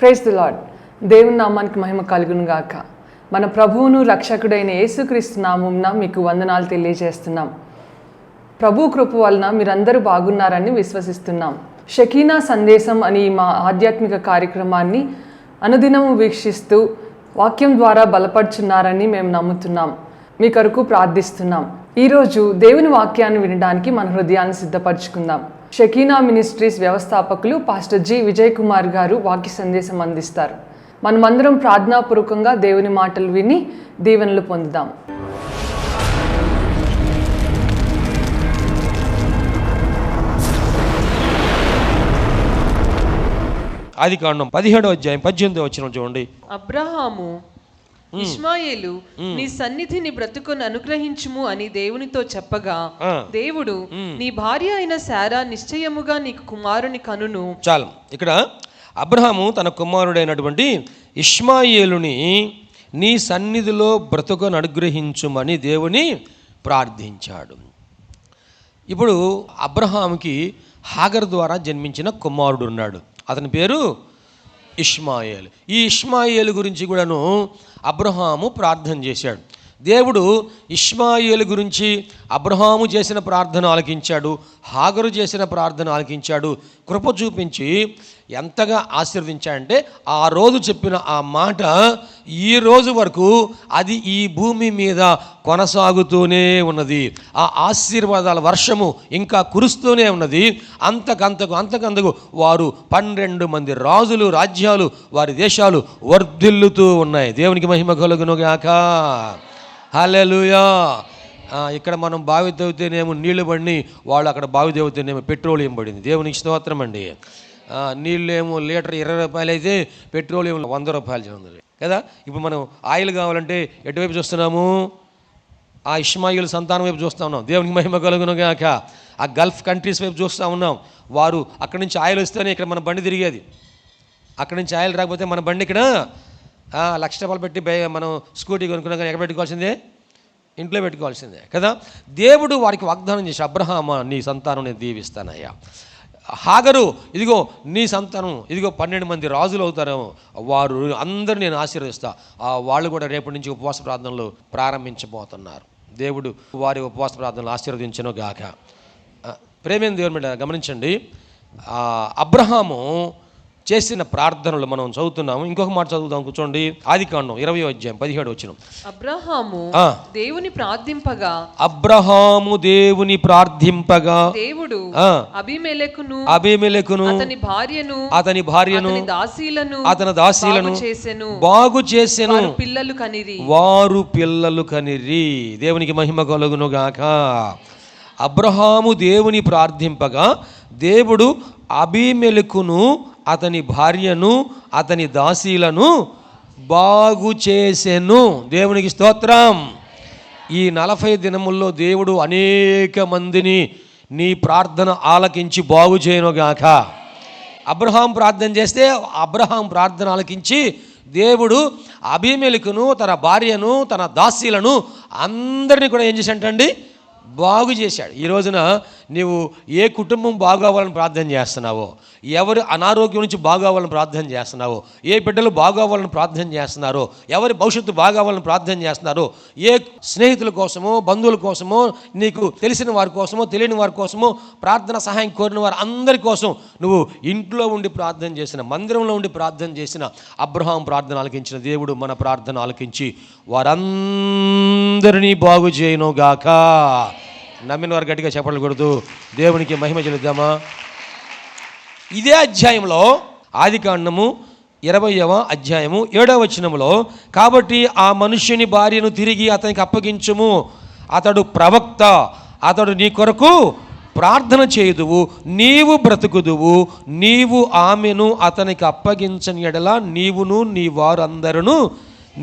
Praise the lord. దేవుని నామానికి మహిమ కలుగును గాక. మన ప్రభువును రక్షకుడైన యేసుక్రీస్తు నామమున మీకు వందనాలు తెలియజేస్తున్నాం. ప్రభు కృప వలన మీరందరూ బాగున్నారని విశ్వసిస్తున్నాం. షకీనా సందేశం అని మా ఆధ్యాత్మిక కార్యక్రమాన్ని అనుదినము వీక్షిస్తూ వాక్యం ద్వారా బలపడుచున్నారని మేము నమ్ముతున్నాం. మీ కొరకు ప్రార్థిస్తున్నాం. ఈరోజు దేవుని వాక్యాన్ని వినడానికి మన హృదయాన్ని సిద్ధపరచుకుందాం. షకీనా మినిస్ట్రీస్ వ్యవస్థాపకులు పాస్టర్ జి విజయ్ కుమార్ గారు వాక్య సందేశం అందిస్తారు. మనమందరం ప్రార్థనాపూర్వకంగా దేవుని మాటలు విని దీవెనలు పొందుదాం. ఆదికాండం 17వ అధ్యాయం 18వ వచనం చూడండి. అబ్రహాము ఇష్మాయేలు నీ సన్నిధిని బ్రతుకుని అనుగ్రహించుము అని దేవునితో చెప్పగా దేవుడు నీ భార్య అయిన శారా నిశ్చయముగా నీకు కుమారుని కనును. చాలు. ఇక్కడ అబ్రహాము తన కుమారుడైనటువంటి ఇష్మాయేలుని నీ సన్నిధిలో బ్రతుకుని అనుగ్రహించుమని దేవుని ప్రార్థించాడు. ఇప్పుడు అబ్రహాముకి హాగర్ ద్వారా జన్మించిన కుమారుడు ఉన్నాడు. అతని పేరు ఇష్మాయేలు. ఈ ఇష్మాయేలు గురించి కూడాను అబ్రహాము ప్రార్థన చేశాడు. దేవుడు ఇష్మాయేలు గురించి అబ్రహాము చేసిన ప్రార్థన ఆలకించాడు, హాగరు చేసిన ప్రార్థన ఆలకించాడు. కృప చూపించి ఎంతగా ఆశీర్వదించాడంటే ఆ రోజు చెప్పిన ఆ మాట ఈ రోజు వరకు అది ఈ భూమి మీద కొనసాగుతూనే ఉన్నది. ఆ ఆశీర్వాదాల వర్షము ఇంకా కురుస్తూనే ఉన్నది. అంతకంతకు వారు 12 మంది రాజులు, రాజ్యాలు, వారి దేశాలు వర్ధిల్లుతూ ఉన్నాయి. దేవునికి మహిమ కలుగునుగాక. హల్లెలూయా. ఇక్కడ మనం బావి తవ్వితేనేమో నీళ్లు పడిని, వాళ్ళు అక్కడ బావి తవ్వితేనేమో పెట్రోలియం పడింది. దేవునికి స్తోత్రం అండి. నీళ్ళేమో లీటర్ 20 రూపాయలు అయితే పెట్రోలియం 100 రూపాయలు చెంది కదా. ఇప్పుడు మనం ఆయిల్ కావాలంటే ఎటువైపు చూస్తున్నాము? ఆ ఇష్మాయిల్ సంతానం వైపు చూస్తూ ఉన్నాం. దేవునికి మహిమ కలుగునుగాక. ఆ గల్ఫ్ కంట్రీస్ వైపు చూస్తూ ఉన్నాం. వారు అక్కడి నుంచి ఆయిల్ వస్తేనే ఇక్కడ మన బండి తిరిగేది. అక్కడి నుంచి ఆయిల్ రాకపోతే మన బండి ఇక్కడ ₹1,00,000 పెట్టి మనం స్కూటీ కొనుక్కున్నా కానీ ఎక్కడ పెట్టుకోవాల్సిందే? ఇంట్లో పెట్టుకోవాల్సిందే కదా. దేవుడు వారికి వాగ్దానం చేసి, అబ్రహామా నీ సంతానం నేను దీవిస్తానయ్యా. హాగరు ఇదిగో నీ సంతానం, ఇదిగో 12 మంది రాజులు అవుతారు, వారు అందరూ నేను ఆశీర్వదిస్తా. వాళ్ళు కూడా రేపటి నుంచి ఉపవాస ప్రార్థనలు ప్రారంభించబోతున్నారు. దేవుడు వారి ఉపవాస ప్రార్థనలు ఆశీర్వదించను గాక. ప్రేమైన దేవుని మీద గమనించండి. అబ్రహాము చేసిన ప్రార్థనలు మనం చదువుతున్నాము. ఇంకొక మాట చదువుదాం, కూర్చోండి. ఆదికాండం 20వ అధ్యాయం 17వ వచనం. అబ్రహాము దేవుని ప్రార్థింపగా దేవుడు అబీమెలెకును అతని భార్యను అతని దాసీలను బాగు చేసెను. వారు పిల్లలు కనిరి. దేవునికి మహిమ కలుగును గాక. అబ్రహాము దేవుని ప్రార్థింపగా దేవుడు అబీమెలెకును అతని భార్యను అతని దాసీలను బాగు చేసెను. దేవునికి స్తోత్రం. ఈ 40 దినముల్లో దేవుడు అనేక మందిని నీ ప్రార్థన ఆలకించి బాగు చేయనుగాక. అబ్రహాం ప్రార్థన చేస్తే అబ్రహాం ప్రార్థన ఆలకించి దేవుడు అబీమెలెకును తన భార్యను తన దాసీలను అందరినీ కూడా ఏం చేశాడంటండి? బాగు చేశాడు. ఈ రోజున నీవు ఏ కుటుంబం బాగోవాలని ప్రార్థన చేస్తున్నావో, ఎవరు అనారోగ్యం నుంచి బాగోవాలని ప్రార్థన చేస్తున్నావో, ఏ బిడ్డలు బాగోవాలని ప్రార్థన చేస్తున్నారో, ఎవరి భవిష్యత్తు బాగోవాలని ప్రార్థన చేస్తున్నారో, ఏ స్నేహితుల కోసమో బంధువుల కోసమో నీకు తెలిసిన వారి కోసమో తెలియని వారి కోసమో ప్రార్థన సహాయం కోరిన వారు అందరి కోసం నువ్వు ఇంట్లో ఉండి ప్రార్థన చేసిన, మందిరంలో ఉండి ప్రార్థన చేసిన అబ్రహాం ప్రార్థన ఆలకించిన దేవుడు మన ప్రార్థన ఆలకించి వారందరినీ బాగు చేయనుగాక. నమ్మిన వారు గట్టిగా చెప్పలు కొడుతూ దేవునికి మహిమ చెల్లిద్దామా. ఇదే అధ్యాయంలో ఆదికాండము 20వ అధ్యాయము 7వ వచనములో, కాబట్టి ఆ మనుష్యుని భార్యను తిరిగి అతనికి అప్పగించుము, అతడు ప్రవక్త, అతడు నీ కొరకు ప్రార్థన చేయుదువు, నీవు బ్రతుకుదువు, నీవు ఆమెను అతనికి అప్పగించని ఎడల నీవును నీ వారందరూ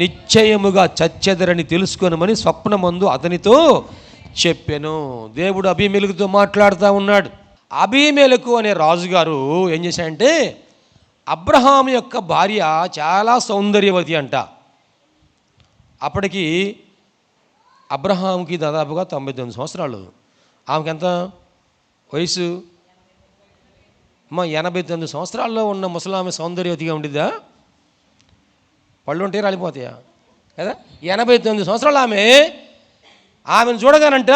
నిశ్చయముగా చచ్చెదరని తెలుసుకొనమని స్వప్నమందు అతనితో చెప్పెను. దేవుడు అబీమెలెకుతో మాట్లాడుతూ ఉన్నాడు. అబీమెలెకు అనే రాజుగారు ఏం చేశాడంటే, అబ్రహాం యొక్క భార్య చాలా సౌందర్యవతి అంట. అప్పటికి అబ్రహాంకి దాదాపుగా 99 సంవత్సరాలు. ఆమెకి ఎంత వయసు? 89 సంవత్సరాల్లో ఉన్న ముసలామె సౌందర్యవతిగా ఉండిద్దా? పళ్ళు ఉంటే రాలిపోతాయా కదా. 89 సంవత్సరాలు ఆమెను చూడగానంట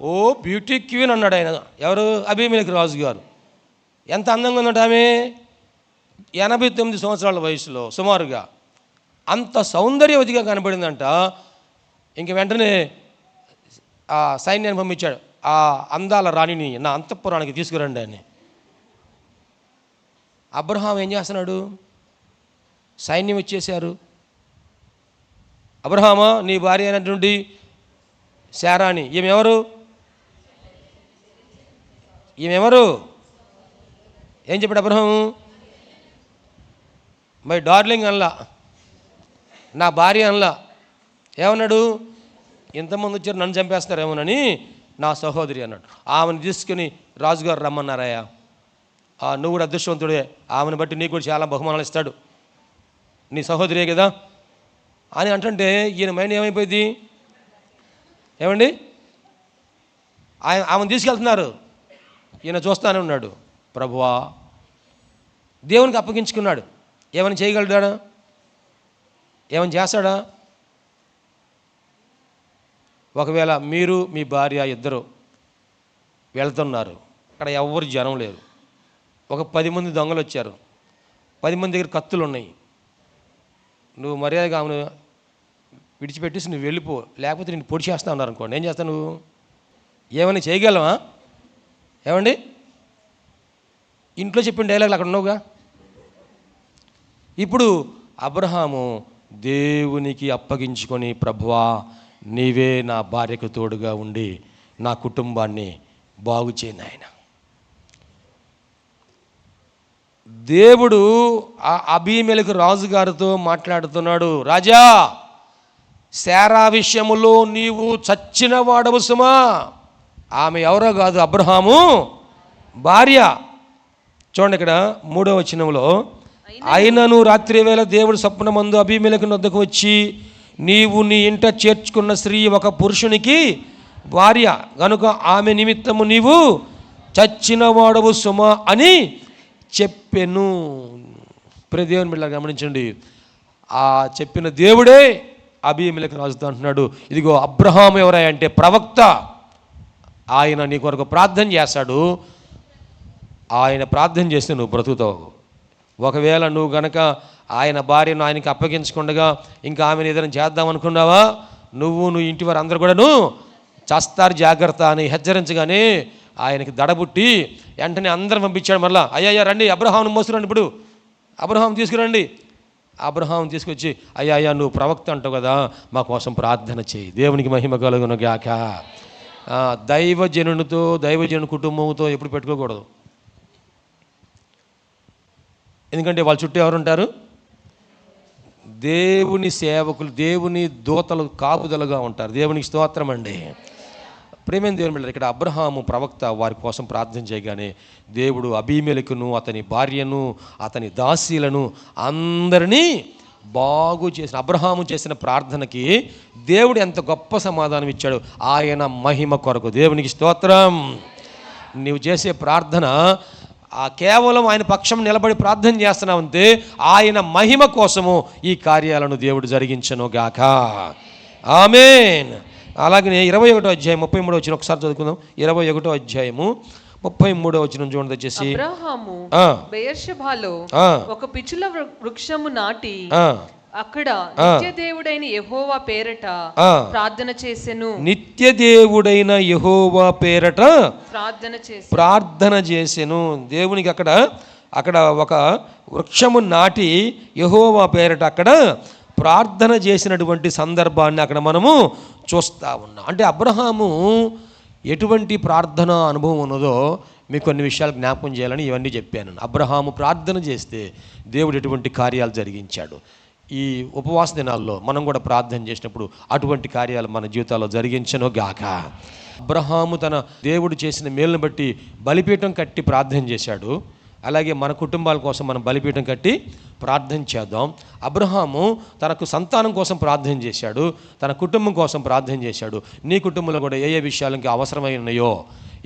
ఓ బ్యూటీ క్వీన్ అన్నాడు ఆయన. ఎవరు? అబీమెలెకు రాజు గారు. ఎంత అందంగా ఉందంట ఆమె. 89 సంవత్సరాల వయసులో సుమారుగా అంత సౌందర్యవతిగా కనబడిందంట. ఇంక వెంటనే ఆ సైన్యాన్ని పంపించాడు, ఆ అందాల రాణిని నా అంతఃపురానికి తీసుకురండి అని. అబ్రహాం ఏం చేస్తున్నాడు? సైన్యం ఇచ్చేశారు. అబ్రహామా, నీ భార్య అయినటువంటి శారాని, ఈమెవరు? ఏం చెప్పాడు అబ్రహాము? మై డార్లింగ్ అనలా, నా భార్య అనలా. ఏమన్నాడు? ఇంతమంది వచ్చారు నన్ను చంపేస్తారేమోనని నా సహోదరి అన్నాడు. ఆమెను తీసుకుని రాజుగారు రమ్మన్నారయ్యా. నువ్వు కూడా అదృష్టవంతుడే, ఆమెను బట్టి నీకు కూడా చాలా బహుమానాలు ఇస్తాడు, నీ సహోదరే కదా అని అంటుంటే ఈయన మైండ్ ఏమైపోయింది? ఏమండి, ఆమెను తీసుకెళ్తున్నారు, ఈయన చూస్తానే ఉన్నాడు. ప్రభువా, దేవునికి అప్పగించుకున్నాడు. ఏమైనా చేయగలడా? ఏమైనా చేస్తాడా? ఒకవేళ మీరు మీ భార్య ఇద్దరు వెళ్తున్నారు, అక్కడ ఎవరు జనం లేరు, ఒక 10 మంది దొంగలు వచ్చారు, 10 మంది దగ్గర కత్తులు ఉన్నాయి, నువ్వు మర్యాదగా ఆమెను విడిచిపెట్టేసి నువ్వు వెళ్ళిపో, లేకపోతే నేను పొడి చేస్తా ఉన్నారు అనుకోండి, ఏం చేస్తావు నువ్వు? ఏమైనా చేయగలవా? ఏమండి, ఇంట్లో చెప్పిన డైలాగులు అక్కడ ఉన్నావుగా. ఇప్పుడు అబ్రహాము దేవునికి అప్పగించుకొని, ప్రభువా నీవే నా భార్యకు తోడుగా ఉండి నా కుటుంబాన్ని బాగు చేయను ఆయన. దేవుడు ఆ అబీమెలెకు రాజుగారితో మాట్లాడుతున్నాడు. రాజా, శారా విషయములో నీవు చచ్చిన వాడవు సుమా. ఆమె ఎవరో కాదు, అబ్రహాము భార్య. చూడండి ఇక్కడ 3వ వచనంలో, అయినను రాత్రి వేళ దేవుడు స్వప్నమందు అబీమెలెకు వద్దకు వచ్చి, నీవు నీ ఇంట చేర్చుకున్న స్త్రీ ఒక పురుషునికి భార్య గనుక ఆమె నిమిత్తము నీవు చచ్చిన వాడవు సుమా అని చెప్పెను. ప్రియ దేవుని బిడ్డలారా గమనించండి, ఆ చెప్పిన దేవుడే అబీమెలెకు రాజుతో అంటున్నాడు, ఇదిగో అబ్రహాము ఎవరై అంటే ప్రవక్త, ఆయన నీ కొరకు ప్రార్థన చేస్తాడు, ఆయన ప్రార్థన చేస్తే నువ్వు బ్రతుకుతావు. ఒకవేళ నువ్వు గనక ఆయన భార్యను ఆయనకి అప్పగించకుండా ఇంకా ఆమెను ఏదైనా చేద్దాం అనుకున్నావా, నువ్వు ఇంటి వారు అందరూ కూడాను చేస్తారు జాగ్రత్త అని హెచ్చరించగానే ఆయనకి దడబుట్టి వెంటనే అందరం పంపించాడు. మళ్ళా అయ్యా రండి, అబ్రహామును మోసుకురండి, ఇప్పుడు అబ్రహాం తీసుకురండి. అబ్రహాం తీసుకొచ్చి అయ్యా నువ్వు ప్రవక్త అంటావు కదా, మా కోసం ప్రార్థన చేయి. దేవునికి మహిమ కలుగును గాక. దైవజనునితో దైవజను కుటుంబంతో ఎప్పుడు పెట్టుకోకూడదు. ఎందుకంటే వాళ్ళ చుట్టూ ఎవరుంటారు? దేవుని సేవకులు, దేవుని దూతలు కాపుదలుగా ఉంటారు. దేవునికి స్తోత్రం అండి. ప్రేమైన దేవుని బిడ్డలారా, ఇక్కడ అబ్రహాము ప్రవక్త వారి కోసం ప్రార్థన చేయగానే దేవుడు అబీమెలెకును అతని భార్యను అతని దాసీలను అందరినీ బాగు చేసిన, అబ్రహాము చేసిన ప్రార్థనకి దేవుడు ఎంత గొప్ప సమాధానం ఇచ్చాడు. ఆయన మహిమ కొరకు. దేవునికి స్తోత్రం. నీవు చేసే ప్రార్థన కేవలం ఆయన పక్షం నిలబడి ప్రార్థన చేస్తున్నావంటే ఆయన మహిమ కోసము ఈ కార్యాలను దేవుడు జరిగించను గాక. ఆమేన్. అలాగనే 21వ అధ్యాయం 33వ వచనం ఒకసారి చదువుకుందాం. 21వ అధ్యాయము 33వ వచనం చూడండి వచ్చేసి, అబ్రహాము బెయేర్షెబాలో ఒక పిచ్చుల వృక్షము నాటి అక్కడ నిత్యదేవుడైన యెహోవా పేరట ప్రార్థన చేసెను. నిత్యదేవుడైన యెహోవా పేరట ప్రార్థన చేసెను. దేవునికి అక్కడ ఒక వృక్షము నాటి యెహోవా పేరట అక్కడ ప్రార్థన చేసినటువంటి సందర్భాన్ని అక్కడ మనము చూస్తూ ఉన్నాం. అంటే అబ్రహాము ఎటువంటి ప్రార్థన అనుభవం ఉన్నదో మీకు కొన్ని విషయాలు జ్ఞాపకం చేయాలని ఇవన్నీ చెప్పాను. అబ్రహాము ప్రార్థన చేస్తే దేవుడు ఎటువంటి కార్యాలు జరిగించాడు. ఈ ఉపవాస దినాల్లో మనం కూడా ప్రార్థన చేసినప్పుడు అటువంటి కార్యాలు మన జీవితాల్లో జరిగించను గాక. అబ్రహాము తన దేవుడు చేసిన మేలును బట్టి బలిపీఠం కట్టి ప్రార్థన చేశాడు. అలాగే మన కుటుంబాల కోసం మనం బలిపీఠం కట్టి ప్రార్థన చేద్దాం. అబ్రహాము తనకు సంతానం కోసం ప్రార్థన చేశాడు, తన కుటుంబం కోసం ప్రార్థన చేశాడు. నీ కుటుంబంలో కూడా ఏ విషయాలు ఇంకా అవసరమై ఉన్నాయో,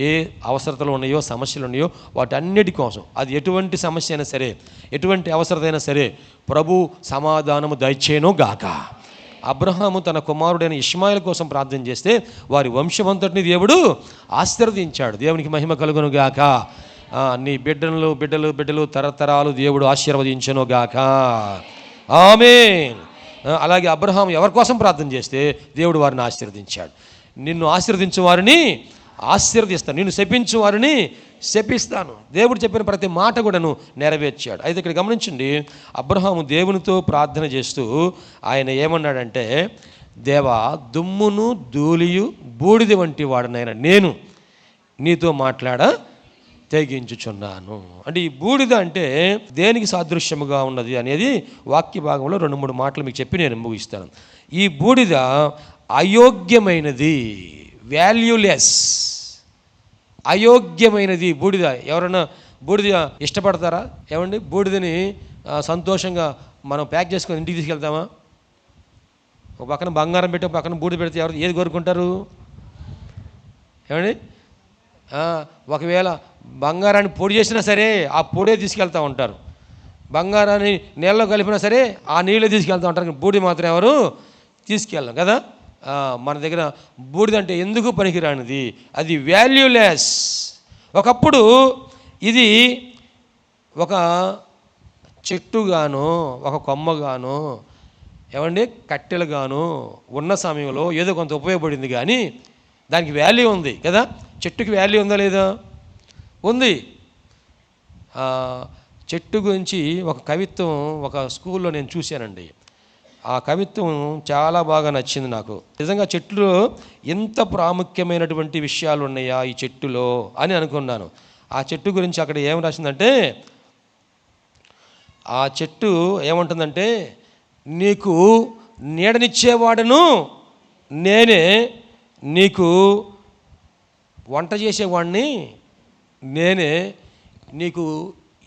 ఏ అవసరతలు ఉన్నాయో, సమస్యలు ఉన్నాయో వాటన్నిటి కోసం, అది ఎటువంటి సమస్య అయినా సరే, ఎటువంటి అవసరత అయినా సరే ప్రభు సమాధానము దయచేయను గాక. అబ్రహాము తన కుమారుడైన ఇష్మాయిల్ కోసం ప్రార్థన చేస్తే వారి వంశమంతటిని దేవుడు ఆశీర్వదించాడు. దేవునికి మహిమ కలుగును గాక. నీ బిడ్డలు బిడ్డలు బిడ్డలు తరతరాలు దేవుడు ఆశీర్వదించను గాక. ఆమేన్. అలాగే అబ్రహాము ఎవరి కోసం ప్రార్థన చేస్తే దేవుడు వారిని ఆశీర్వదించాడు. నిన్ను ఆశీర్వదించు వారిని ఆశీర్వదిస్తాను, నిన్ను శపించు వారిని శపిస్తాను. దేవుడు చెప్పిన ప్రతి మాట కూడాను నెరవేర్చాడు. అయితే ఇక్కడ గమనించండి, అబ్రహాము దేవునితో ప్రార్థన చేస్తూ ఆయన ఏమన్నాడంటే, దేవా, దుమ్మును ధూళియు బూడిద వంటి వాడనైనా నేను నీతో తెగించుచున్నాను. అంటే ఈ బూడిద అంటే దేనికి సాదృశ్యముగా ఉన్నది అనేది వాక్య భాగంలో 2-3 మాటలు మీకు చెప్పి నేను ముగిస్తాను. ఈ బూడిద అయోగ్యమైనది, వాల్యూలెస్, అయోగ్యమైనది బూడిద. ఎవరైనా బూడిద ఇష్టపడతారా? ఏమండి, బూడిదని సంతోషంగా మనం ప్యాక్ చేసుకొని ఇంటికి తీసుకెళ్తామా? ఒక పక్కన బంగారం పెట్టి ఒక పక్కన బూడిద పెడితే ఎవరు ఏది కోరుకుంటారు? ఏమండి, ఒకవేళ బంగారాన్ని పొడి చేసినా సరే ఆ పొడే తీసుకెళ్తూ ఉంటారు, బంగారాన్ని నీళ్ళలో కలిపినా సరే ఆ నీళ్ళే తీసుకెళ్తూ ఉంటారు, బూడిద మాత్రం ఎవరు తీసుకెళ్ళం కదా. మన దగ్గర బూడిద అంటే ఎందుకు పనికిరానిది, అది వాల్యూలెస్. ఒకప్పుడు ఇది ఒక చెట్టుగాను, ఒక కొమ్మగాను, ఏమండి కట్టెలుగాను ఉన్న సమయంలో ఏదో కొంత ఉపయోగపడింది, కానీ దానికి వాల్యూ ఉంది కదా. చెట్టుకి వాల్యూ ఉందా లేదా? ఉంది. చెట్టు గురించి ఒక కవిత్వం ఒక స్కూల్లో నేను చూశానండి. ఆ కవిత్వం చాలా బాగా నచ్చింది నాకు. నిజంగా చెట్టులో ఎంత ప్రాముఖ్యమైనటువంటి విషయాలు ఉన్నాయా ఈ చెట్టులో అని అనుకున్నాను. ఆ చెట్టు గురించి అక్కడ ఏం రాసిందంటే, ఆ చెట్టు ఏమంటుందంటే, నీకు నీడనిచ్చేవాడను నేనే, నీకు వంట చేసేవాడిని నేనే, నీకు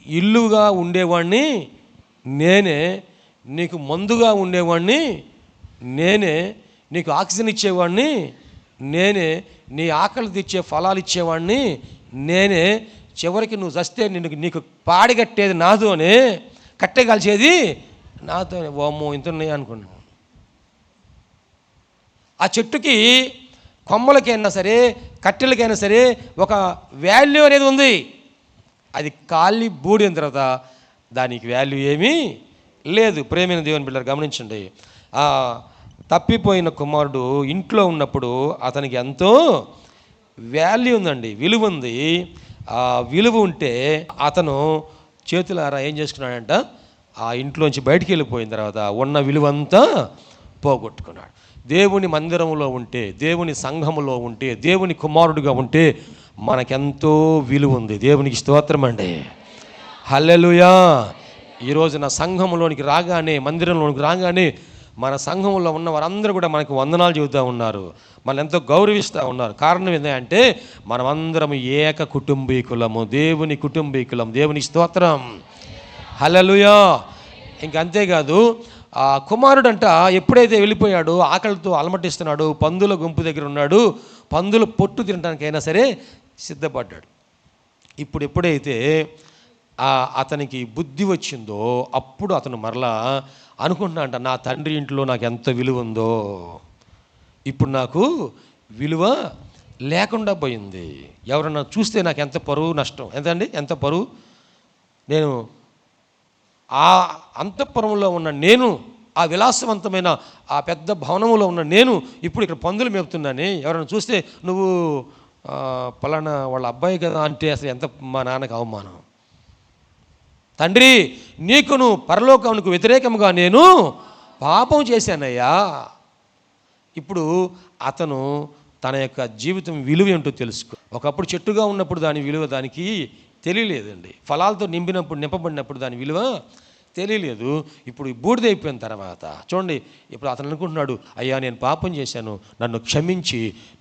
ఇల్లుగా ఉండేవాడిని నేనే, నీకు మందుగా ఉండేవాడిని నేనే, నీకు ఆక్సిజన్ ఇచ్చేవాడిని నేనే, నీ ఆకలి తెచ్చే ఫలాలు ఇచ్చేవాడిని నేనే, చివరికి నువ్వు చస్తే నీకు పాడిగట్టేది నాతోనే, కట్టెగాల్చేది నాతోనే. ఓమ్మో, ఇంత ఉన్నాయి అనుకున్నాను. ఆ చెట్టుకి కొమ్మలకైనా సరే కట్టెలకైనా సరే ఒక వాల్యూ అనేది ఉంది. అది కాలి బూడిన తర్వాత దానికి వాల్యూ ఏమీ లేదు. ప్రేమైన దేవుని బిడ్డలు గమనించండి, ఆ తప్పిపోయిన కుమారుడు ఇంట్లో ఉన్నప్పుడు అతనికి ఎంతో వాల్యూ ఉందండి, విలువ ఉంది. ఆ విలువ ఉంటే అతను చేతులారా ఏం చేసుకున్నాడంట, ఆ ఇంట్లోంచి బయటికి వెళ్ళిపోయిన తర్వాత ఉన్న విలువంతా పోగొట్టుకున్నాడు. దేవుని మందిరంలో ఉంటే, దేవుని సంఘములో ఉంటే, దేవుని కుమారుడుగా ఉంటే మనకెంతో విలువ ఉంది. దేవునికి స్తోత్రం అండి. హల్లెలూయా. ఈరోజు నా సంఘంలోనికి రాగానే, మందిరంలోనికి రాగానే మన సంఘంలో ఉన్న వారందరూ కూడా మనకు వందనాలు చెబుతూ ఉన్నారు, మనల్ని ఎంతో గౌరవిస్తూ ఉన్నారు. కారణం ఏంటంటే మనమందరం ఏక కుటుంబీకులము, దేవుని కుటుంబీకులం. దేవునికి స్తోత్రం. హల్లెలూయా. ఇంకంతేకాదు, ఆ కుమారుడంట ఎప్పుడైతే వెళ్ళిపోయాడో, ఆకలితో అలమటిస్తున్నాడు, పందుల గుంపు దగ్గర ఉన్నాడు, పందుల పొట్టు తినడానికైనా సరే సిద్ధపడ్డాడు. ఇప్పుడు ఎప్పుడైతే అతనికి బుద్ధి వచ్చిందో అప్పుడు అతను మరలా అనుకుంటున్నాడంట, నా తండ్రి ఇంట్లో నాకు ఎంత విలువ ఉందో ఇప్పుడు నాకు విలువ లేకుండా పోయింది. ఎవరన్నా చూస్తే నాకు ఎంత పరువు నష్టం, ఎంతండి, ఎంత పరువు. నేను ఆ అంతఃపురంలో ఉన్న నేను, ఆ విలాసవంతమైన ఆ పెద్ద భవనంలో ఉన్న నేను ఇప్పుడు ఇక్కడ పందులు మేపుతున్నాను. ఎవరైనా చూస్తే నువ్వు పలానా వాళ్ళ అబ్బాయి కదా అంటే అసలు ఎంత మా నాన్నకు అవమానం. తండ్రి, నీకును పరలోకమునకు వ్యతిరేకంగా నేను పాపం చేశానయ్యా. ఇప్పుడు అతను తన యొక్క జీవితం విలువ ఏంటో తెలుసుకో. ఒకప్పుడు చెట్టుగా ఉన్నప్పుడు దాని విలువ దానికి తెలియలేదండి. ఫలాలతో నింపబడినప్పుడు దాని విలువ తెలియలేదు. ఇప్పుడు బూడిదైపోయిన తర్వాత చూడండి, ఇప్పుడు అతను అనుకుంటున్నాడు, అయ్యా నేను పాపం చేశాను, నన్ను క్షమించి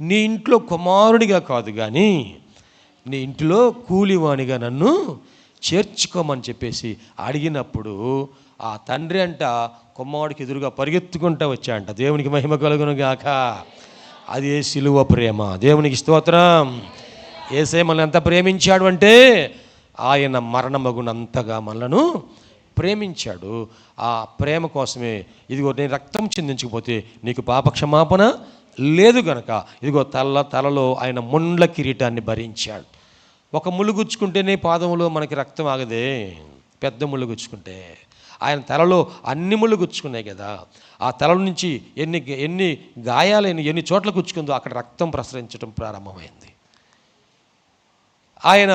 నీ ఇంట్లో కుమారుడిగా కాదు కానీ నీ ఇంట్లో కూలివానిగా నన్ను చేర్చుకోమని చెప్పేసి అడిగినప్పుడు ఆ తండ్రి అంట కుమారుడికి ఎదురుగా పరిగెత్తుకుంటూ వచ్చాడంట. దేవునికి మహిమ కలుగును గాక. అదే సిలువ ప్రేమ. దేవునికి స్తోత్రం. యేసే మనల్ని ఎంత ప్రేమించాడు అంటే ఆయన మరణమగునంతగా మనలను ప్రేమించాడు. ఆ ప్రేమ కోసమే ఇదిగో నేను రక్తం చిందించకపోతే నీకు పాపక్షమాపణ లేదు గనక ఇదిగో తలలో ఆయన ముండ్ల కిరీటాన్ని భరించాడు. ఒక ముళ్ళు గుచ్చుకుంటేనే పాదంలో మనకి రక్తం ఆగదే, పెద్ద ముళ్ళు గుచ్చుకుంటే. ఆయన తలలో అన్ని ముళ్ళు గుచ్చుకున్నాయి కదా, ఆ తల నుంచి ఎన్ని గాయాలైన ఎన్ని చోట్ల గుచ్చుకుందో అక్కడ రక్తం ప్రసరించడం ప్రారంభమైంది. ఆయన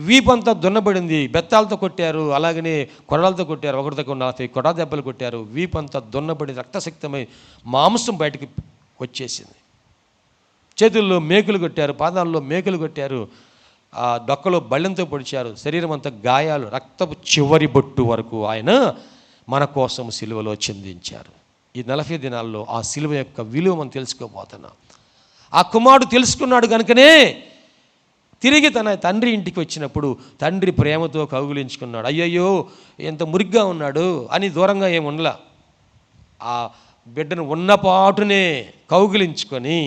వీపంతా దున్నబడింది, బెత్తాలతో కొట్టారు, అలాగనే కొరడాలతో కొట్టారు, ఒకరి దగ్గర 40 కొడా దెబ్బలు కొట్టారు. వీపంతా దున్నబడి రక్తశక్తమై మాంసం బయటికి వచ్చేసింది. చేతుల్లో మేకులు కొట్టారు, పాదాల్లో మేకులు కొట్టారు, ఆ డొక్కలో బళ్ళెంతో పొడిచారు. శరీరం అంతా గాయాలు, రక్తపు చివరి బొట్టు వరకు ఆయన మన కోసం సిలువలో చిందించారు. ఈ 40 దినాల్లో ఆ సిలువ యొక్క విలువ మనం తెలుసుకోబోతున్నాం. ఆ కుమారుడు తెలుసుకున్నాడు కనుకనే తిరిగి తన తండ్రి ఇంటికి వచ్చినప్పుడు తండ్రి ప్రేమతో కౌగిలించుకున్నాడు. అయ్యయ్యో ఎంత మురిగ్గా ఉన్నాడు అని దూరంగా ఏమి ఉండలా. ఆ బిడ్డను ఉన్నపాటునే కౌగిలించుకొని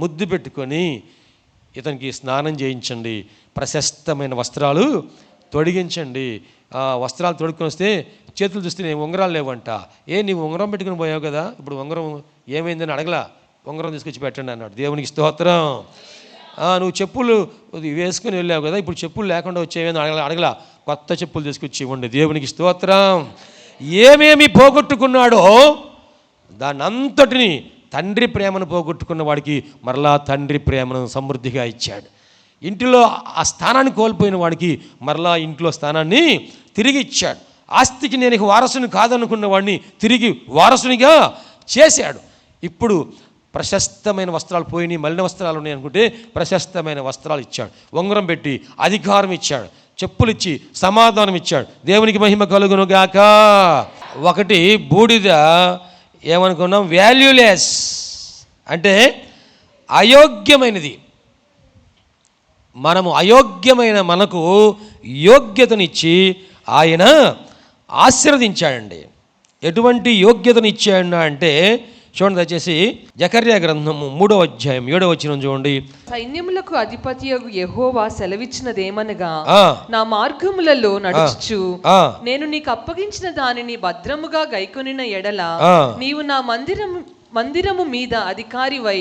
ముద్దు పెట్టుకొని ఇతనికి స్నానం చేయించండి, ప్రశస్తమైన వస్త్రాలు తొడిగించండి. ఆ వస్త్రాలు తొడుక్కొని వస్తే చేతులు చూస్తే నేను ఉంగరాలు లేవంట. నీవు ఉంగరం పెట్టుకుని పోయావు కదా, ఇప్పుడు ఉంగరం ఏమైందని అడగలా, ఉంగరం తీసుకొచ్చి పెట్టండి అన్నాడు. దేవునికి స్తోత్రం. నువ్వు చెప్పులు వేసుకుని వెళ్ళావు కదా, ఇప్పుడు చెప్పులు లేకుండా వచ్చేవేని అడగలా, కొత్త చెప్పులు తీసుకొచ్చి ఇవ్వండి. దేవునికి స్తోత్రం. ఏమేమి పోగొట్టుకున్నాడో దాన్ని అంతటిని తండ్రి ప్రేమను పోగొట్టుకున్న వాడికి మరలా తండ్రి ప్రేమను సమృద్ధిగా ఇచ్చాడు. ఇంటిలో ఆ స్థానాన్ని కోల్పోయిన వాడికి మరలా ఇంట్లో స్థానాన్ని తిరిగి ఇచ్చాడు. ఆస్తికి నేను వారసుని కాదనుకున్న వాడిని తిరిగి వారసునిగా చేశాడు. ఇప్పుడు ప్రశస్తమైన వస్త్రాలు పోయినాయి, మలిన వస్త్రాలు ఉన్నాయి అనుకుంటే ప్రశస్తమైన వస్త్రాలు ఇచ్చాడు, ఉంగరం పెట్టి అధికారం ఇచ్చాడు, చెప్పులు ఇచ్చి సమాధానం ఇచ్చాడు. దేవునికి మహిమ కలుగును గాక. ఒకటి బూడిద ఏమనుకున్నాం, వాల్యూలెస్ అంటే అయోగ్యమైనది. మనము అయోగ్యమైన మనకు యోగ్యతనిచ్చి ఆయన ఆశీర్వదించాడండి. ఎటువంటి యోగ్యతనిచ్చాడు అంటే చూడండి దయచేసి, జకర్యా గ్రంథము 3వ అధ్యాయం 7వ వచనం చూడండి. సైన్యములకు అధిపతియగు యెహోవా సెలవిచ్చినదేమనగా, నా మార్గములలో నడుచుచు నేను నీకు అప్పగించిన దానిని భద్రముగా గైకొనిన ఎడల నీవు నా మందిరము మీద అధికారివై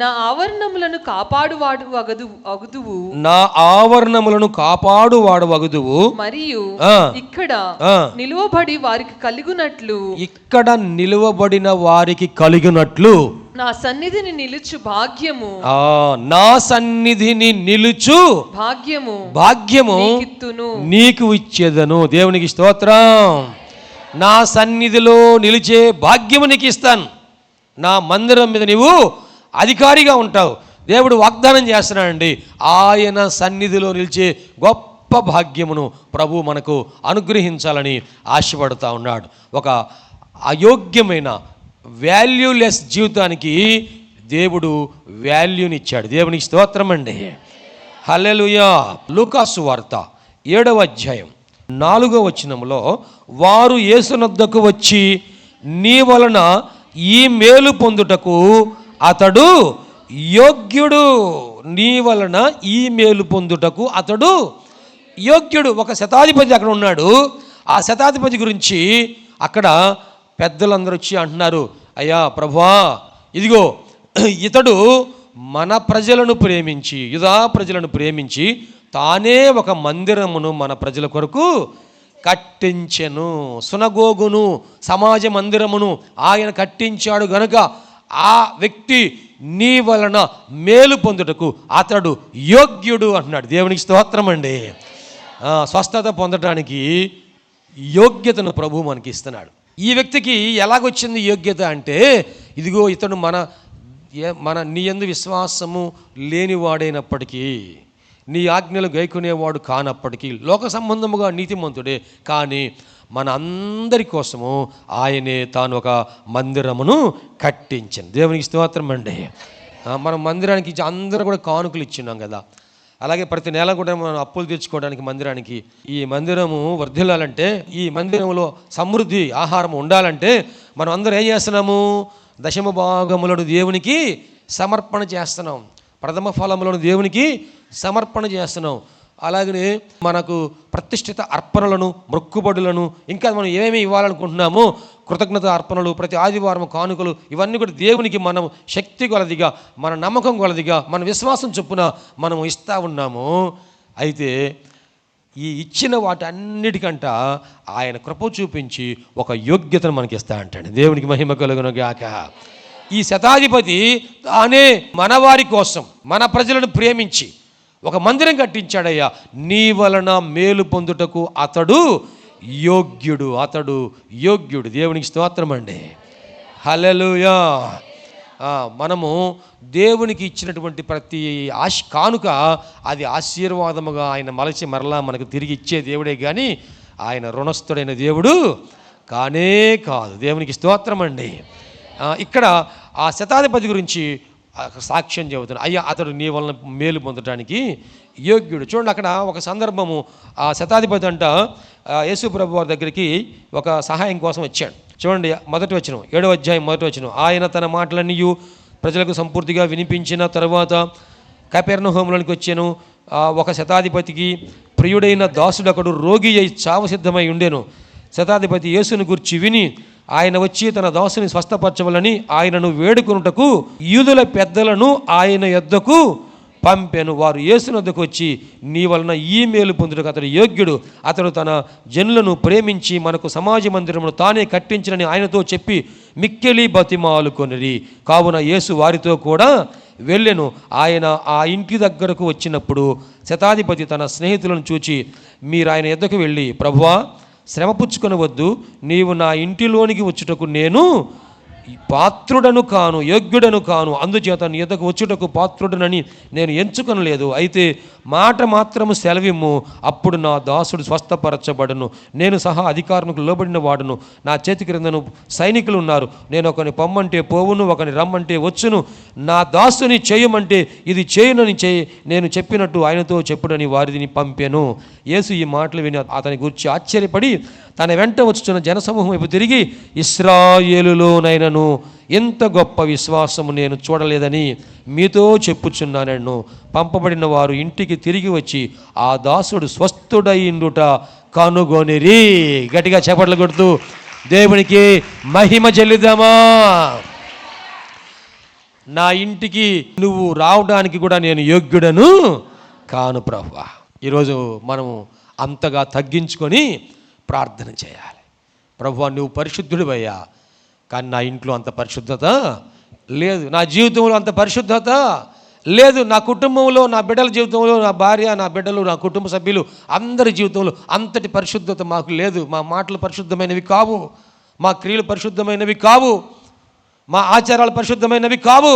నా ఆవరణములను కాపాడువాడు వగుదువు మరియు ఇక్కడ నిలువబడిన వారికి కలిగినట్లు నా సన్నిధిని నిలుచు భాగ్యము నీకు ఇచ్చేదను. దేవునికి స్తోత్రం. నా సన్నిధిలో నిలిచే భాగ్యము నీకు ఇస్తాను, నా మందిరం మీద నీవు అధికారిగా ఉంటావు. దేవుడు వాగ్దానం చేస్తున్నాడండి. ఆయన సన్నిధిలో నిలిచే గొప్ప భాగ్యమును ప్రభు మనకు అనుగ్రహించాలని ఆశపడుతూ ఉన్నాడు. ఒక అయోగ్యమైన వాల్యూలెస్ జీవితానికి దేవుడు వాల్యూని ఇచ్చాడు. దేవునికి స్తోత్రం అండి. హల్లెలూయా. లూకాసు వార్త 7వ అధ్యాయం 4వ వచనంలో, వారు యేసునొద్దకు వచ్చి నీ వలన ఈ మేలు పొందుటకు అతడు యోగ్యుడు, నీ వలన ఈ మేలు పొందుటకు అతడు యోగ్యుడు. ఒక శతాధిపతి అక్కడ ఉన్నాడు. ఆ శతాధిపతి గురించి అక్కడ పెద్దలందరూ వచ్చి అంటున్నారు, అయ్యా ప్రభువా, ఇదిగో ఇతడు మన ప్రజలను ప్రేమించి, యూదా ప్రజలను ప్రేమించి తానే ఒక మందిరమును మన ప్రజల కొరకు కట్టించెను. సునగోగును, సమాజ మందిరమును ఆయన కట్టించాడు గనుక ఆ వ్యక్తి నీ వలన మేలు పొందుటకు అతడు యోగ్యుడు అంటున్నాడు. దేవునికి స్తోత్రం అండి. స్వస్థత పొందడానికి యోగ్యతను ప్రభు మనకి ఇస్తున్నాడు. ఈ వ్యక్తికి ఎలాగొచ్చింది యోగ్యత అంటే, ఇదిగో ఇతడు మన నీ యందు విశ్వాసము లేనివాడైనప్పటికీ, నీ ఆజ్ఞలు గైకొనేవాడు కానప్పటికీ, లోక సంబంధముగా నీతిమంతుడే, కానీ మన అందరి కోసము ఆయనే తాను ఒక మందిరమును కట్టించాను. దేవునికి స్తోత్రం అండి. మనం మందిరానికి అందరూ కూడా కానుకలు ఇచ్చిన్నాం కదా, అలాగే ప్రతి నెల కూడా మనం అప్పులు తెచ్చుకోవడానికి మందిరానికి, ఈ మందిరము వర్ధిల్లాలంటే, ఈ మందిరంలో సమృద్ధి ఆహారం ఉండాలంటే మనం అందరూ ఏం చేస్తున్నాము, దశమ భాగములను దేవునికి సమర్పణ చేస్తున్నాం. ప్రథమ ఫలములను దేవునికి సమర్పణ చేస్తున్నాం. అలాగనే మనకు ప్రతిష్ఠిత అర్పణలను, మొక్కుబడులను, ఇంకా మనం ఏమేమి ఇవ్వాలనుకుంటున్నామో కృతజ్ఞత అర్పణలు, ప్రతి ఆదివారం కానుకలు, ఇవన్నీ కూడా దేవునికి మనం శక్తి కొలదిగా, మన నమ్మకం కొలదిగా, మన విశ్వాసం చొప్పున మనం ఇస్తూ ఉన్నాము. అయితే ఈ ఇచ్చిన వాటన్నిటికంట ఆయన కృప చూపించి ఒక యోగ్యతను మనకి ఇస్తా అంటాడు. దేవునికి మహిమ కలుగును గాక. ఈ శతాధిపతి తానే మన వారి కోసం, మన ప్రజలను ప్రేమించి ఒక మందిరం కట్టించాడయ్యా. నీ వలన మేలు పొందుటకు అతడు యోగ్యుడు. దేవునికి స్తోత్రం అండి. హల్లెలూయా. మనము దేవునికి ఇచ్చినటువంటి ప్రతి కానుక అది ఆశీర్వాదముగా ఆయన మలచి మరలా మనకు తిరిగి ఇచ్చే దేవుడే కానీ ఆయన రుణస్థుడైన దేవుడు కానే కాదు. దేవునికి స్తోత్రం అండి. ఇక్కడ ఆ శతాధిపతి గురించి సాక్ష్యం చెబుతున్నాడు. అయ్యా, అతడు నీ వలన మేలు పొందడానికి యోగ్యుడు. చూడండి, అక్కడ ఒక సందర్భము ఆ శతాధిపతి అంట యేసు ప్రభు వారి దగ్గరికి ఒక సహాయం కోసం వచ్చాడు. చూడండి, మొదటి వచనం, 7వ అధ్యాయం మొదటి వచనం. ఆయన తన మాటలన్నీ ప్రజలకు సంపూర్తిగా వినిపించిన తర్వాత కపెర్నహూములోనికి వచ్చాను. ఒక శతాధిపతికి ప్రియుడైన దాసుడు అక్కడు రోగి అయి చావు సిద్ధమై ఉండెను. శతాధిపతి యేసును గురించి విని ఆయన వచ్చి తన దాసుని స్వస్థపరచవలని ఆయనను వేడుకొనుటకు యూదుల పెద్దలను ఆయన యొద్దకు పంపెను. వారు యేసుని వద్దకు వచ్చి, నీ వలన ఈ మేలు పొందుటకు అతడు యోగ్యుడు, అతడు తన జనులను ప్రేమించి మనకు సమాజ మందిరమును తానే కట్టించినని ఆయనతో చెప్పి మిక్కిలి బతిమాలుకొనిరి. కావున యేసు వారితో కూడా వెళ్ళెను. ఆయన ఆ ఇంటి దగ్గరకు వచ్చినప్పుడు శతాధిపతి తన స్నేహితులను చూచి, మీరు ఆయన యొద్దకు వెళ్ళి, ప్రభువా, శ్రమపుచ్చుకొనవద్దు, నీవు నా ఇంటిలోనికి వచ్చుటకు నేను పాత్రుడను కాను, యోగ్యుడను కాను, అందుచేత నీ యొద్దకు వచ్చుటకు పాత్రుడనని నేను ఎంచుకొనలేదు. అయితే మాట మాత్రము సెలవిమ్ము, అప్పుడు నా దాసుడు స్వస్థపరచబడును. నేను సహా అధికారులకు లోబడిన వాడును, నా చేతి క్రిందను సైనికులు ఉన్నారు. నేను ఒకని పొమ్మంటే పోవును, ఒకని రమ్మంటే వచ్చును. నా దాసుని చేయమంటే ఇది చేయునని నేను చెప్పినట్టు ఆయనతో చెప్పుడని వారిని పంపెను. యేసు ఈ మాటలు విని అతని గురించి ఆశ్చర్యపడి తన వెంట వచ్చుతున్న జనసమూహం వైపు తిరిగి, ఇశ్రాయేలులోనైనను ఎంత గొప్ప విశ్వాసము నేను చూడలేదని మీతో చెప్పుచున్నానను. పంపబడిన వారు ఇంటికి తిరిగి వచ్చి ఆ దాసుడు స్వస్థుడైండుట కనుగొనిరి. గట్టిగా చప్పట్లు కొడుతూ దేవునికి మహిమ చెల్లిద్దామా. నా ఇంటికి నువ్వు రావడానికి కూడా నేను యోగ్యుడను కాను ప్రభువా. ఈరోజు మనము అంతగా తగ్గించుకొని ప్రార్థన చేయాలి. ప్రభువా, నువ్వు పరిశుద్ధుడివయ్యా, కానీ నా ఇంట్లో అంత పరిశుద్ధత లేదు, నా జీవితంలో అంత పరిశుద్ధత లేదు, నా కుటుంబంలో, నా బిడ్డల జీవితంలో, నా భార్య, నా బిడ్డలు, నా కుటుంబ సభ్యులు అందరి జీవితంలో అంతటి పరిశుద్ధత మాకు లేదు. మా మాటలు పరిశుద్ధమైనవి కావు, మా క్రియలు పరిశుద్ధమైనవి కావు, మా ఆచారాలు పరిశుద్ధమైనవి కావు,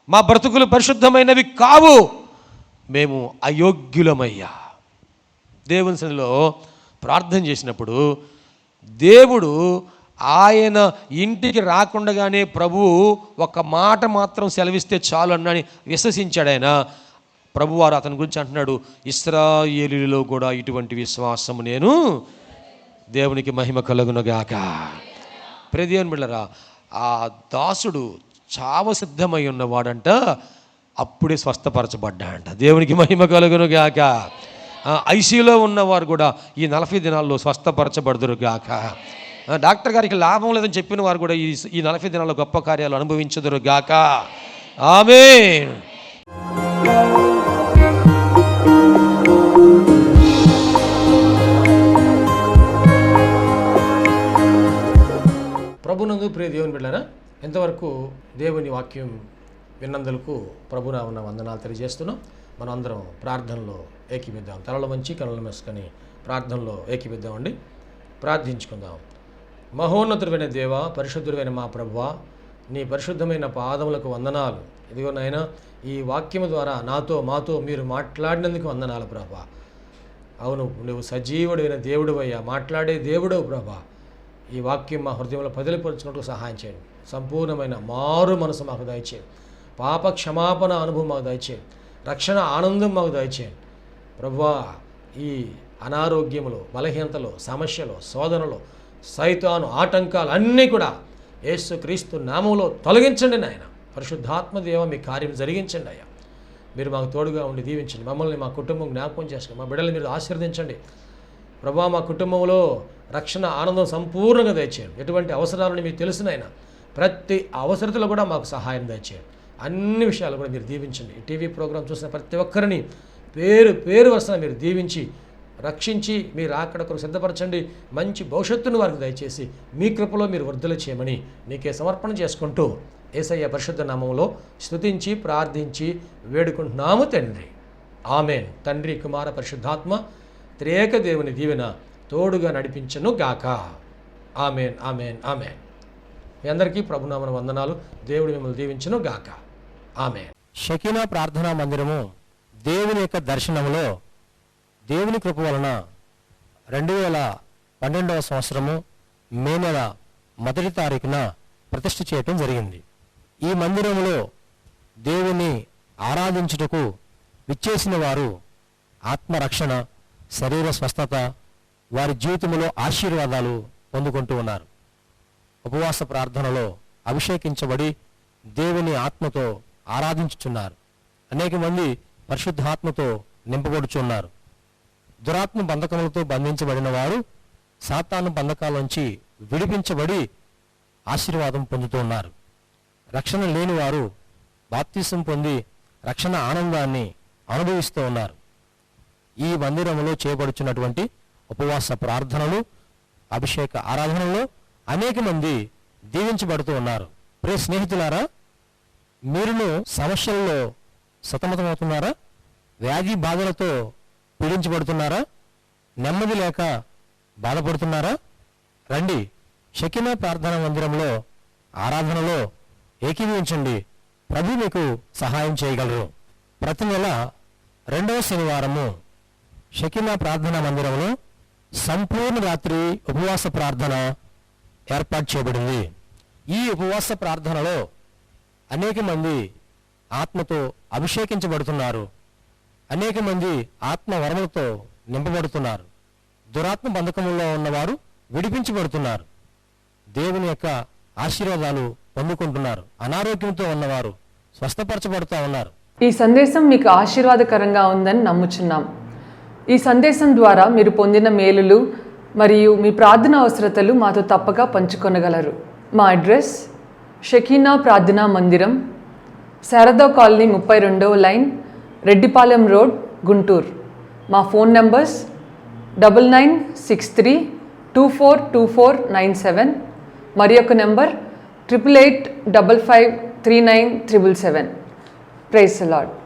మా బ్రతుకులు పరిశుద్ధమైనవి కావు. మేము అయోగ్యులమయ్యా. దేవుని సన్నిధిలో ప్రార్థన చేసినప్పుడు దేవుడు ఆయన ఇంటికి రాకుండగానే ప్రభువు ఒక మాట మాత్రం సెలవిస్తే చాలు అన్నని విశ్వసించాడు ఆయన. ప్రభువారు అతని గురించి అంటున్నాడు, ఇశ్రాయేలీయులలో కూడా ఇటువంటి విశ్వాసము నేను. దేవునికి మహిమ కలుగునుగాక. ప్రియదేవుని బిడ్డలారా, ఆ దాసుడు చావ సిద్ధమై ఉన్నవాడంట, అప్పుడే స్వస్థపరచబడ్డాడంట. దేవునికి మహిమ కలుగునుగాక. ఐసీయూలో ఉన్నవారు కూడా ఈ 40 దినాల్లో స్వస్థపరచబడుదురు గాక. డాక్టర్ గారికి లాభం లేదని చెప్పిన వారు కూడా ఈ 40 దినాల్లో గొప్ప కార్యాలు అనుభవించుదురు గాక. ఆమేన్. ప్రభునందు ప్రియ దేవుని బిడ్డలారా, ఎంతవరకు దేవుని వాక్యం విన్నందులకు ప్రభునామమున వందనాలు తెలియజేస్తున్నాం. మనం అందరం ప్రార్థనలో ఏకీపిద్దాం. తలలు వంచి కనులు మూసుకొని ప్రార్థనలో ఏకీపిద్దామండి. ప్రార్థించుకుందాం. మహోన్నతుడైన దేవా, పరిశుద్ధుడైన మా ప్రభువా, నీ పరిశుద్ధమైన పాదములకు వందనాలు. ఇదిగో నాయనా, ఈ వాక్యము ద్వారా మాతో మీరు మాట్లాడినందుకు వందనాలు ప్రభా. అవును, నువ్వు సజీవుడైన దేవుడు అయ్యా, మాట్లాడే దేవుడవు ప్రభా. ఈ వాక్యం మా హృదయంలో పదిలిపరుచుకున్నట్టు సహాయం చేయండి. సంపూర్ణమైన మారు మనసు మాకు దయచేయండి. పాప క్షమాపణ అనుభవం మాకు దయచేయండి. రక్షణ ఆనందం మాకు దయచేయండి ప్రభువా. ఈ అనారోగ్యములు, బలహీనతలు, సమస్యలు, శోధనలు, సైతాను ఆటంకాలు అన్నీ కూడా యేసుక్రీస్తు నామములో తొలగించండి నాయన. పరిశుద్ధాత్మ దేవ, మీ కార్యం జరిగించండి అయ్యా. మీరు మాకు తోడుగా ఉండి దీవించండి. మమ్మల్ని మా కుటుంబం జ్ఞాపకం చేసుకోండి. మా బిడ్డలు మీరు ఆశీర్వదించండి ప్రభా. మా కుటుంబంలో రక్షణ ఆనందం సంపూర్ణంగా దయచేయండి. ఎటువంటి అవసరాలని మీకు తెలుసునైనా ప్రతి అవసరతలో కూడా మాకు సహాయం దయచేయండి. అన్ని విషయాలు కూడా మీరు దీవించండి. ఈ టీవీ ప్రోగ్రాం చూసిన ప్రతి ఒక్కరిని పేరు వరుసన మీరు దీవించి రక్షించి మీరు అక్కడ కొరకు సిద్ధపరచండి. మంచి భవిష్యత్తును వారికి దయచేసి మీ కృపలో మీరు వర్ధలు చేయమని నీకే సమర్పణ చేసుకుంటూ యేసయ్య పరిశుద్ధ నామములో స్తుతించి ప్రార్థించి వేడుకుంటున్నాము తండ్రి. ఆమెన్. తండ్రి, కుమార, పరిశుద్ధాత్మ త్రియేక దేవుని దీవెన తోడుగా నడిపించను గాక. Amen, amen, amen. మీ అందరికీ ప్రభునామన వందనాలు. దేవుడు మిమ్మల్ని దీవించును గాక. ఆమెన్. షకీనా ప్రార్థనా మందిరము దేవుని యొక్క దర్శనంలో దేవుని కృప వలన 2012వ సంవత్సరము మే నెల 1వ తారీఖున ప్రతిష్ఠ చేయటం జరిగింది. ఈ మందిరంలో దేవుని ఆరాధించుటకు విచ్చేసిన వారు ఆత్మరక్షణ, శరీర స్వస్థత, వారి జీవితంలో ఆశీర్వాదాలు పొందుకుంటూ ఉన్నారు. ఉపవాస ప్రార్థనలో అభిషేకించబడి దేవుని ఆత్మతో ఆరాధించుచున్నారు. అనేక మంది పరిశుద్ధాత్మతో నింపబడుచున్నారు. దురాత్మ బంధకములతో బంధించబడిన వారు సాతాను బంధకాల విడిపించబడి ఆశీర్వాదం పొందుతున్నారు. రక్షణ లేని వారు బాప్తిసం పొంది రక్షణ ఆనందాన్ని అనుభవిస్తూ ఉన్నారు. ఈ మందిరంలో చేయబడుచున్నటువంటి ఉపవాస ప్రార్థనలు, అభిషేక ఆరాధనలో అనేక మంది దీవించబడుతూ ఉన్నారు. ప్రియ స్నేహితులారా, మీరును సమస్యల్లో సతమతమవుతున్నారా? వ్యాధి బాధలతో పీడించబడుతున్నారా? నెమ్మది లేక బాధపడుతున్నారా? రండి, షకీనా ప్రార్థనా మందిరంలో ఆరాధనలో ఏకీభవించండి. ప్రభు మీకు సహాయం చేయగలరు. ప్రతి నెల 2వ శనివారము షకీనా ప్రార్థనా మందిరంలో సంపూర్ణ రాత్రి ఉపవాస ప్రార్థన ఏర్పాటు చేయబడింది. ఈ ఉపవాస ప్రార్థనలో అనేక మంది ఆత్మతో అభిషేకించబడుతున్నారు. అనేక మంది ఆత్మ వరములతో నింపబడుతున్నారు. దురాత్మ బంధకముల్లో ఉన్నవారు విడిపించబడుతున్నారు. దేవుని యొక్క ఆశీర్వాదాలు పొందుకుంటున్నారు. అనారోగ్యంతో ఉన్నవారు స్వస్థపరచబడుతూ ఉన్నారు. ఈ సందేశం మీకు ఆశీర్వాదకరంగా ఉందని నమ్ముచున్నాం. ఈ సందేశం ద్వారా మీరు పొందిన మేలులు మరియు మీ ప్రార్థన అవసరతలు మాతో తప్పక పంచుకొనగలరు. మా అడ్రస్ షకీనా ప్రార్థనా మందిరం, శారదా కాలనీ 32వ లైన్, రెడ్డిపాలెం రోడ్, గుంటూరు. మా ఫోన్ నంబర్స్ 9963242497, మరి ఒక నెంబర్ 8885539777. Praise the lord.